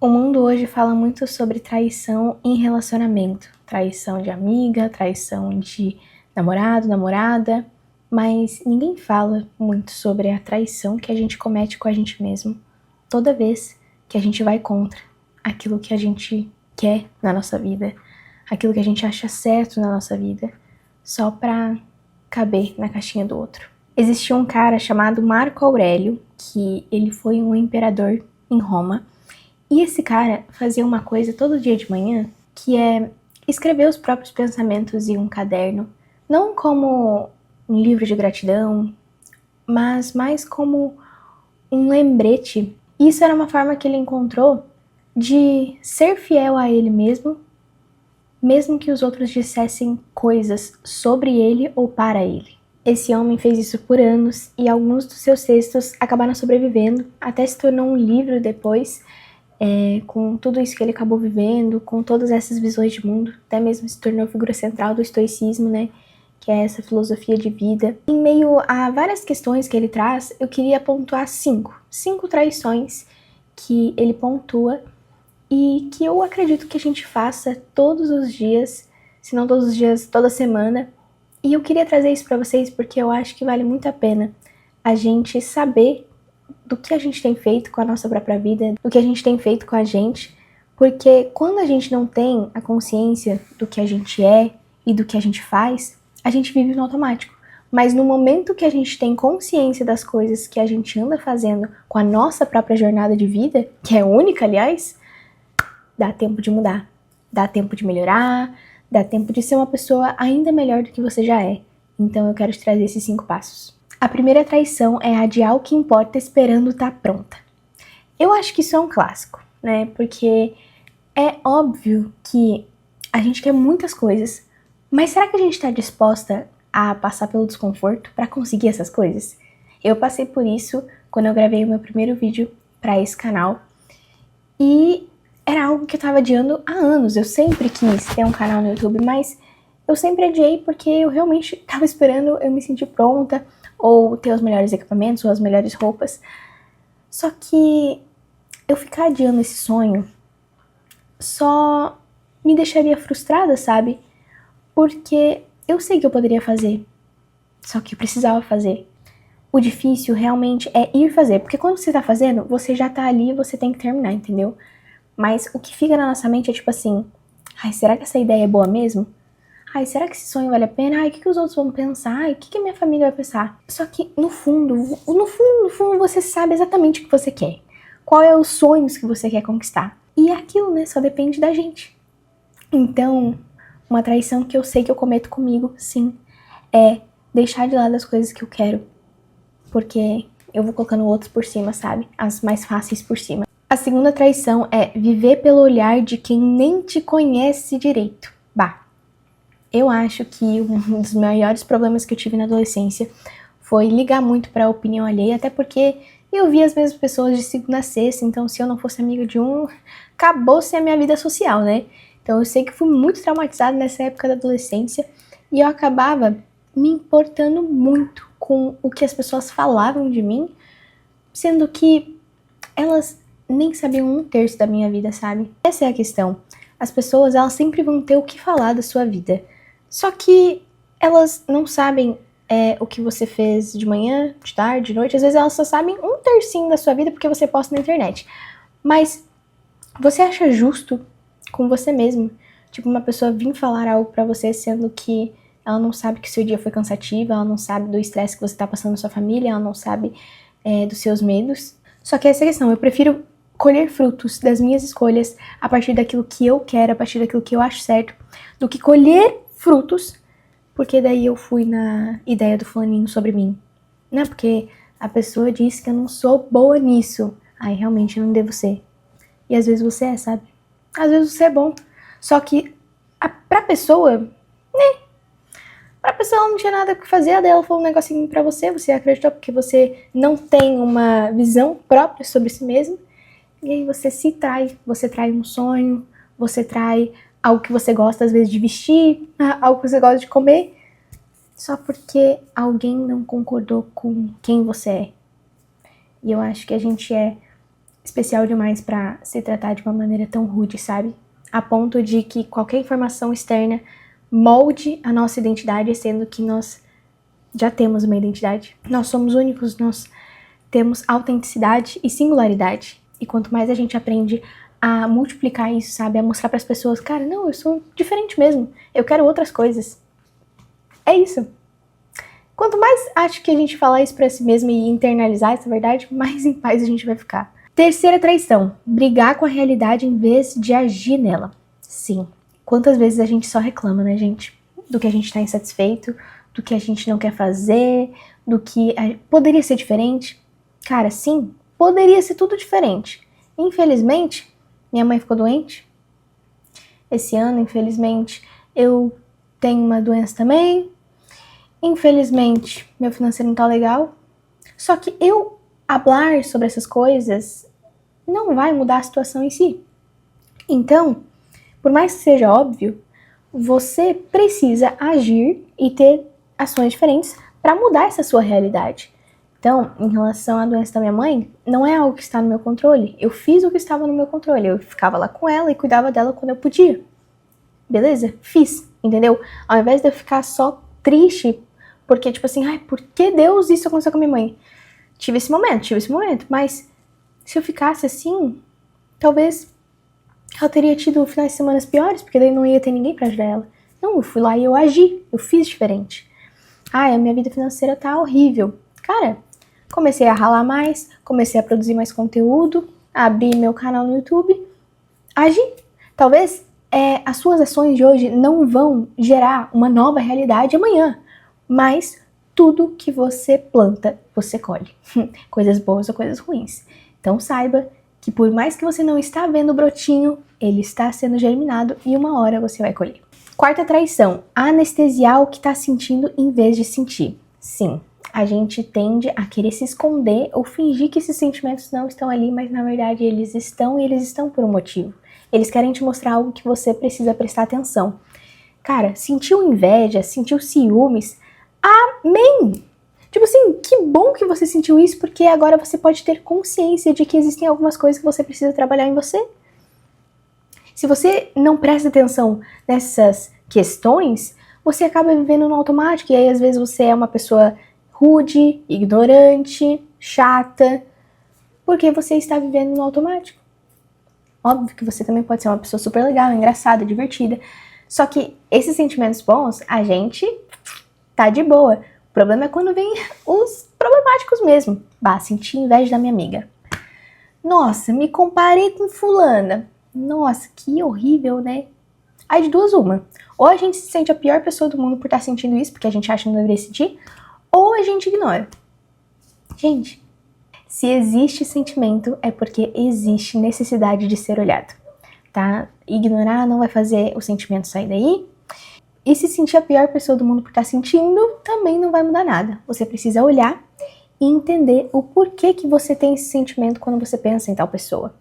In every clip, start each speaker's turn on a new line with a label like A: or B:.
A: O mundo hoje fala muito sobre traição em relacionamento. Traição de amiga, traição de namorado, namorada. Mas ninguém fala muito sobre a traição que a gente comete com a gente mesmo toda vez que a gente vai contra aquilo que a gente quer na nossa vida, aquilo que a gente acha certo na nossa vida, só pra caber na caixinha do outro. Existia um cara chamado Marco Aurélio, que ele foi um imperador em Roma. E esse cara fazia uma coisa todo dia de manhã, que é escrever os próprios pensamentos em um caderno, não como um livro de gratidão, mas mais como um lembrete. Isso era uma forma que ele encontrou de ser fiel a ele mesmo, mesmo que os outros dissessem coisas sobre ele ou para ele. Esse homem fez isso por anos e alguns dos seus textos acabaram sobrevivendo, até se tornou um livro depois, com tudo isso que ele acabou vivendo, com todas essas visões de mundo, até mesmo se tornou figura central do estoicismo, né? Que é essa filosofia de vida. Em meio a várias questões que ele traz, eu queria pontuar cinco traições que ele pontua e que eu acredito que a gente faça todos os dias, se não todos os dias, toda semana. E eu queria trazer isso pra vocês porque eu acho que vale muito a pena a gente saber do que a gente tem feito com a nossa própria vida, do que a gente tem feito com a gente, porque quando a gente não tem a consciência do que a gente é e do que a gente faz, a gente vive no automático. Mas no momento que a gente tem consciência das coisas que a gente anda fazendo com a nossa própria jornada de vida, que é única, aliás, dá tempo de mudar, dá tempo de melhorar, dá tempo de ser uma pessoa ainda melhor do que você já é. Então eu quero te trazer esses 5 passos. A primeira traição é adiar o que importa esperando estar pronta. Eu acho que isso é um clássico, né? Porque é óbvio que a gente quer muitas coisas, mas será que a gente está disposta a passar pelo desconforto para conseguir essas coisas? Eu passei por isso quando eu gravei o meu primeiro vídeo para esse canal e era algo que eu tava adiando há anos. Eu sempre quis ter um canal no YouTube, mas eu sempre adiei porque eu realmente tava esperando eu me sentir pronta, ou ter os melhores equipamentos, ou as melhores roupas. Só que eu ficar adiando esse sonho só me deixaria frustrada, sabe? Porque eu sei que eu poderia fazer, só que eu precisava fazer. O difícil realmente é ir fazer, porque quando você tá fazendo, você já tá ali e você tem que terminar, entendeu? Mas o que fica na nossa mente é tipo assim, ai, será que essa ideia é boa mesmo? Ai, será que esse sonho vale a pena? Ai, o que os outros vão pensar? Ai, o que a minha família vai pensar? Só que, no fundo, você sabe exatamente o que você quer. Qual é os sonhos que você quer conquistar. E aquilo, né, só depende da gente. Então, uma traição que eu sei que eu cometo comigo, sim, é deixar de lado as coisas que eu quero. Porque eu vou colocando outros por cima, sabe? As mais fáceis por cima. A segunda traição é viver pelo olhar de quem nem te conhece direito. Bah. Eu acho que um dos maiores problemas que eu tive na adolescência foi ligar muito pra opinião alheia, até porque eu via as mesmas pessoas de segunda a sexta, então se eu não fosse amiga de um, acabou-se a minha vida social, né? Então eu sei que fui muito traumatizada nessa época da adolescência e eu acabava me importando muito com o que as pessoas falavam de mim, sendo que elas nem sabiam 1/3 da minha vida, sabe? Essa é a questão. As pessoas, elas sempre vão ter o que falar da sua vida. Só que elas não sabem o que você fez de manhã, de tarde, de noite. Às vezes elas só sabem 1/3 da sua vida porque você posta na internet. Mas você acha justo com você mesmo, tipo, uma pessoa vir falar algo pra você, sendo que ela não sabe que seu dia foi cansativo, ela não sabe do estresse que você tá passando na sua família, ela não sabe dos seus medos. Só que essa é a questão, eu prefiro colher frutos das minhas escolhas a partir daquilo que eu quero, a partir daquilo que eu acho certo, do que colher frutos, porque daí eu fui na ideia do fulaninho sobre mim. Não é porque a pessoa disse que eu não sou boa nisso. Aí realmente eu não devo ser. E às vezes você é, sabe? Às vezes você é bom. Só que pra pessoa, né? Pra pessoa ela não tinha nada o que fazer, daí ela falou um negocinho pra você, você acreditou porque você não tem uma visão própria sobre si mesmo. E aí você se trai, você trai um sonho, você trai algo que você gosta às vezes de vestir, algo que você gosta de comer, só porque alguém não concordou com quem você é. E eu acho que a gente é especial demais pra se tratar de uma maneira tão rude, sabe? A ponto de que qualquer informação externa molde a nossa identidade, sendo que nós já temos uma identidade. Nós somos únicos, nós temos autenticidade e singularidade. E quanto mais a gente aprende a multiplicar isso, sabe? A mostrar para as pessoas, cara, não, eu sou diferente mesmo. Eu quero outras coisas. É isso. Quanto mais acho que a gente falar isso pra si mesmo e internalizar essa verdade, mais em paz a gente vai ficar. Terceira traição. Brigar com a realidade em vez de agir nela. Sim. Quantas vezes a gente só reclama, né, gente? Do que a gente tá insatisfeito, do que a gente não quer fazer, do que poderia ser diferente. Cara, sim, poderia ser tudo diferente. Infelizmente, minha mãe ficou doente. Esse ano, infelizmente, eu tenho uma doença também. Infelizmente, meu financeiro não tá legal. Só que eu falar sobre essas coisas não vai mudar a situação em si. Então, por mais que seja óbvio, você precisa agir e ter ações diferentes para mudar essa sua realidade. Então, em relação à doença da minha mãe, não é algo que está no meu controle. Eu fiz o que estava no meu controle. Eu ficava lá com ela e cuidava dela quando eu podia. Beleza? Fiz, entendeu? Ao invés de eu ficar só triste, porque tipo assim, ai, por que Deus isso aconteceu com a minha mãe? Tive esse momento, mas se eu ficasse assim, talvez ela teria tido finais de semana piores, porque daí não ia ter ninguém pra ajudar ela. Não, eu fui lá e eu agi, eu fiz diferente. Ai, a minha vida financeira tá horrível. Cara, comecei a ralar mais, comecei a produzir mais conteúdo, abri meu canal no YouTube, agi. Talvez as suas ações de hoje não vão gerar uma nova realidade amanhã, mas tudo que você planta, você colhe. Coisas boas ou coisas ruins. Então saiba que por mais que você não está vendo o brotinho, ele está sendo germinado e uma hora você vai colher. Quarta traição, anestesiar o que está sentindo em vez de sentir. Sim, a gente tende a querer se esconder ou fingir que esses sentimentos não estão ali, mas na verdade eles estão e eles estão por um motivo. Eles querem te mostrar algo que você precisa prestar atenção. Cara, sentiu inveja, sentiu ciúmes, amém! Tipo assim, que bom que você sentiu isso, porque agora você pode ter consciência de que existem algumas coisas que você precisa trabalhar em você. Se você não presta atenção nessas questões, você acaba vivendo no automático, e aí às vezes você é uma pessoa rude, ignorante, chata, porque você está vivendo no automático. Óbvio que você também pode ser uma pessoa super legal, engraçada, divertida, só que esses sentimentos bons, a gente tá de boa. O problema é quando vem os problemáticos mesmo. Bah, senti inveja da minha amiga. Nossa, me comparei com fulana. Nossa, que horrível, né? Aí de duas uma. Ou a gente se sente a pior pessoa do mundo por estar sentindo isso, porque a gente acha que não deveria sentir, ou a gente ignora. Gente, se existe sentimento, é porque existe necessidade de ser olhado, tá? Ignorar não vai fazer o sentimento sair daí. E se sentir a pior pessoa do mundo por estar sentindo, também não vai mudar nada. Você precisa olhar e entender o porquê que você tem esse sentimento quando você pensa em tal pessoa.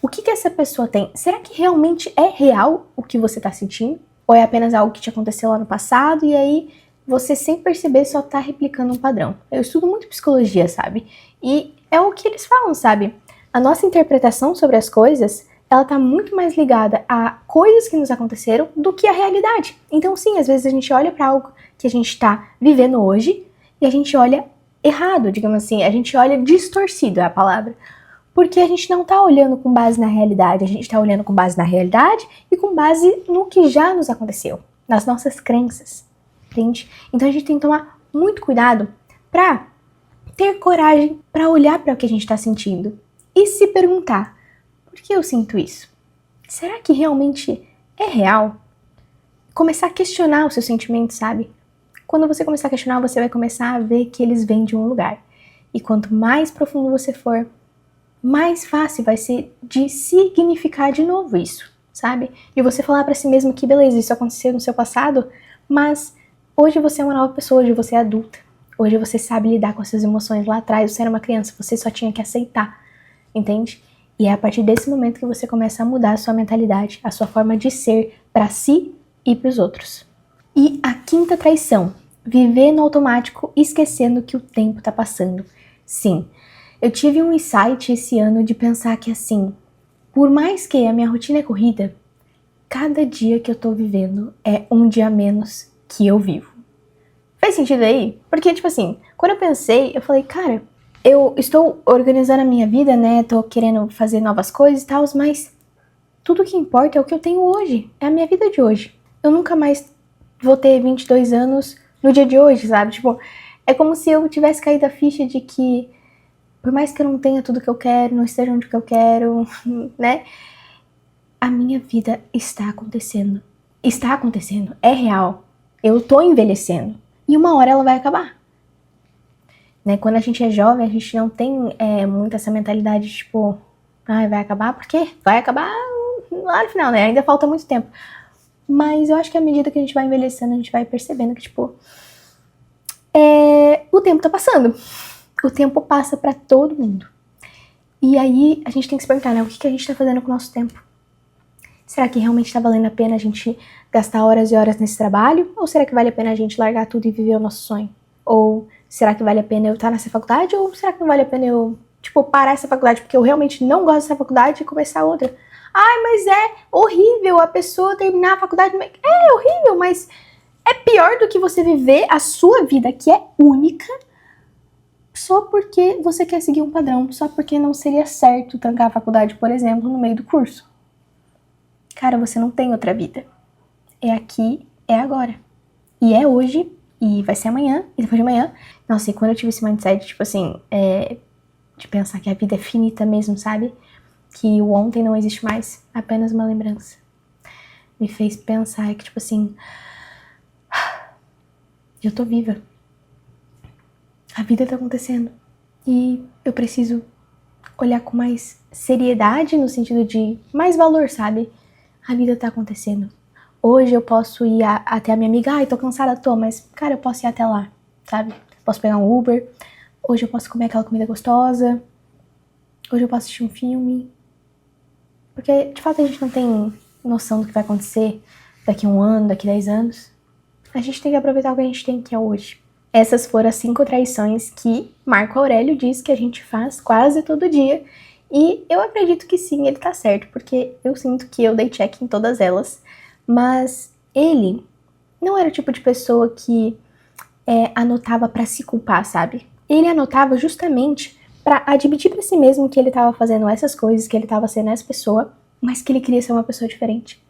A: O que essa pessoa tem? Será que realmente é real o que você está sentindo? Ou é apenas algo que te aconteceu lá no passado e aí você, sem perceber, só tá replicando um padrão? Eu estudo muito psicologia, sabe? E é o que eles falam, sabe? A nossa interpretação sobre as coisas, ela tá muito mais ligada a coisas que nos aconteceram do que a realidade. Então, sim, às vezes a gente olha para algo que a gente tá vivendo hoje e a gente olha errado, digamos assim, a gente olha distorcido, é a palavra. Porque a gente não tá olhando com base na realidade, a gente tá olhando com base na realidade e com base no que já nos aconteceu, nas nossas crenças, entende? Então a gente tem que tomar muito cuidado pra ter coragem pra olhar para o que a gente tá sentindo e se perguntar: por que eu sinto isso? Será que realmente é real? Começar a questionar os seus sentimentos, sabe? Quando você começar a questionar, você vai começar a ver que eles vêm de um lugar. E quanto mais profundo você for, mais fácil vai ser de significar de novo isso, sabe? E você falar pra si mesmo que beleza, isso aconteceu no seu passado, mas hoje você é uma nova pessoa, hoje você é adulta. Hoje você sabe lidar com as suas emoções. Lá atrás você era uma criança, você só tinha que aceitar, entende? E é a partir desse momento que você começa a mudar a sua mentalidade, a sua forma de ser pra si e pros outros. E a quinta traição, viver no automático esquecendo que o tempo tá passando. Sim, Eu tive um insight esse ano de pensar que assim, por mais que a minha rotina é corrida, cada dia que eu tô vivendo é um dia a menos que eu vivo. Faz sentido aí? Porque, tipo assim, quando eu pensei, eu falei, cara, eu estou organizando a minha vida, né? Tô querendo fazer novas coisas e tal, mas tudo que importa é o que eu tenho hoje. É a minha vida de hoje. Eu nunca mais vou ter 22 anos no dia de hoje, sabe? Tipo, é como se eu tivesse caído a ficha de que, por mais que eu não tenha tudo que eu quero, não esteja onde que eu quero, né? A minha vida está acontecendo. Está acontecendo. É real. Eu tô envelhecendo. E uma hora ela vai acabar. Né? Quando a gente é jovem, a gente não tem muito essa mentalidade, tipo, vai acabar, por quê? Vai acabar lá no final, né? Ainda falta muito tempo. Mas eu acho que à medida que a gente vai envelhecendo, a gente vai percebendo que, tipo, o tempo tá passando. O tempo passa pra todo mundo. E aí a gente tem que se perguntar, né? O que a gente tá fazendo com o nosso tempo? Será que realmente tá valendo a pena a gente gastar horas e horas nesse trabalho? Ou será que vale a pena a gente largar tudo e viver o nosso sonho? Ou será que vale a pena eu estar nessa faculdade? Ou será que não vale a pena eu, tipo, parar essa faculdade porque eu realmente não gosto dessa faculdade e começar outra? Ai, mas é horrível a pessoa terminar a faculdade. É horrível, mas é pior do que você viver a sua vida, que é única, só porque você quer seguir um padrão, só porque não seria certo trancar a faculdade, por exemplo, no meio do curso. Cara, você não tem outra vida. É aqui, é agora. E é hoje, e vai ser amanhã, e depois de amanhã. Nossa, e quando eu tive esse mindset, tipo assim, de pensar que a vida é finita mesmo, sabe? Que o ontem não existe mais, apenas uma lembrança. Me fez pensar que, tipo assim, eu tô viva. A vida tá acontecendo. E eu preciso olhar com mais seriedade, no sentido de mais valor, sabe? A vida tá acontecendo. Hoje eu posso ir até a minha amiga, ai, tô cansada, mas, cara, eu posso ir até lá, sabe? Posso pegar um Uber. Hoje eu posso comer aquela comida gostosa. Hoje eu posso assistir um filme. Porque, de fato, a gente não tem noção do que vai acontecer daqui a um ano, daqui a 10 anos. A gente tem que aproveitar o que a gente tem, que é hoje. Essas foram as 5 traições que Marco Aurélio diz que a gente faz quase todo dia. E eu acredito que sim, ele tá certo, porque eu sinto que eu dei check em todas elas. Mas ele não era o tipo de pessoa que anotava pra se culpar, sabe? Ele anotava justamente pra admitir pra si mesmo que ele tava fazendo essas coisas, que ele tava sendo essa pessoa, mas que ele queria ser uma pessoa diferente.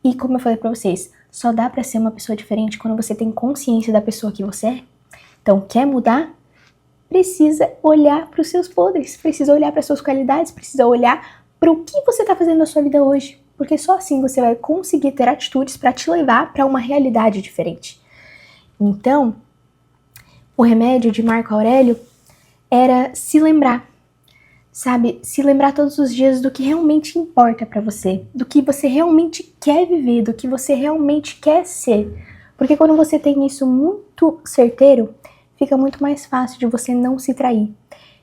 A: E como eu falei pra vocês, só dá pra ser uma pessoa diferente quando você tem consciência da pessoa que você é. Então, quer mudar? Precisa olhar pros seus podres, precisa olhar pras suas qualidades, precisa olhar pro que você tá fazendo na sua vida hoje. Porque só assim você vai conseguir ter atitudes pra te levar pra uma realidade diferente. Então, o remédio de Marco Aurélio era se lembrar, sabe? Se lembrar todos os dias do que realmente importa pra você, do que você realmente quer viver, do que você realmente quer ser. Porque quando você tem isso muito certeiro, fica muito mais fácil de você não se trair.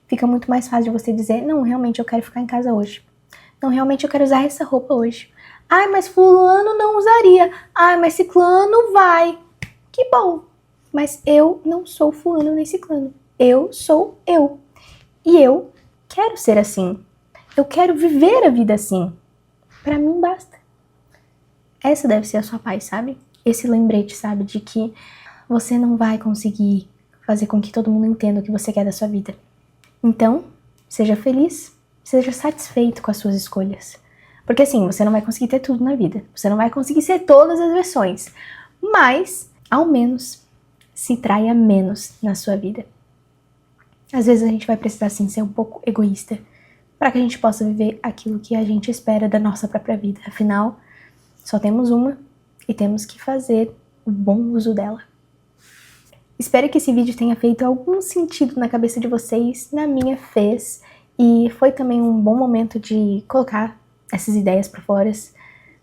A: Fica muito mais fácil de você dizer, não, realmente eu quero ficar em casa hoje. Não, realmente eu quero usar essa roupa hoje. Ai, mas fulano não usaria. Ai, mas ciclano vai. Que bom. Mas eu não sou fulano nem ciclano. Eu sou eu. E eu quero ser assim. Eu quero viver a vida assim. Pra mim basta. Essa deve ser a sua paz, sabe? Esse lembrete, sabe? De que você não vai conseguir fazer com que todo mundo entenda o que você quer da sua vida. Então, seja feliz, seja satisfeito com as suas escolhas. Porque assim, você não vai conseguir ter tudo na vida. Você não vai conseguir ser todas as versões. Mas, ao menos, se traia menos na sua vida. Às vezes a gente vai precisar sim ser um pouco egoísta para que a gente possa viver aquilo que a gente espera da nossa própria vida. Afinal, só temos uma e temos que fazer o bom uso dela. Espero que esse vídeo tenha feito algum sentido na cabeça de vocês, na minha fez, e foi também um bom momento de colocar essas ideias para fora,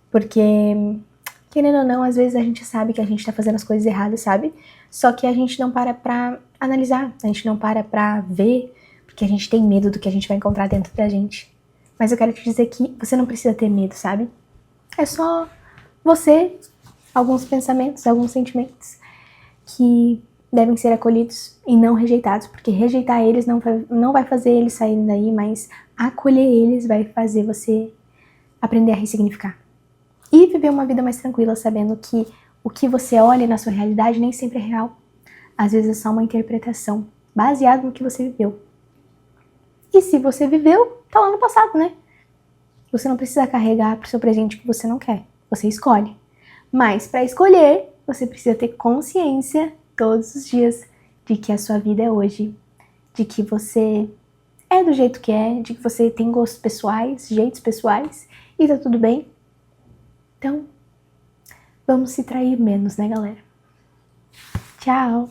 A: porque, querendo ou não, às vezes a gente sabe que a gente tá fazendo as coisas erradas, sabe? Só que a gente não para pra analisar, a gente não para pra ver, porque a gente tem medo do que a gente vai encontrar dentro da gente. Mas eu quero te dizer que você não precisa ter medo, sabe? É só você, alguns pensamentos, alguns sentimentos que devem ser acolhidos e não rejeitados, porque rejeitar eles não vai fazer eles saírem daí, mas acolher eles vai fazer você aprender a ressignificar. E viver uma vida mais tranquila, sabendo que o que você olha na sua realidade nem sempre é real. Às vezes é só uma interpretação, baseada no que você viveu. E se você viveu, tá lá no passado, né? Você não precisa carregar pro seu presente o que você não quer. Você escolhe. Mas para escolher, você precisa ter consciência todos os dias de que a sua vida é hoje, de que você é do jeito que é, de que você tem gostos pessoais, jeitos pessoais, e tá tudo bem. Então, vamos se trair menos, né, galera? Tchau!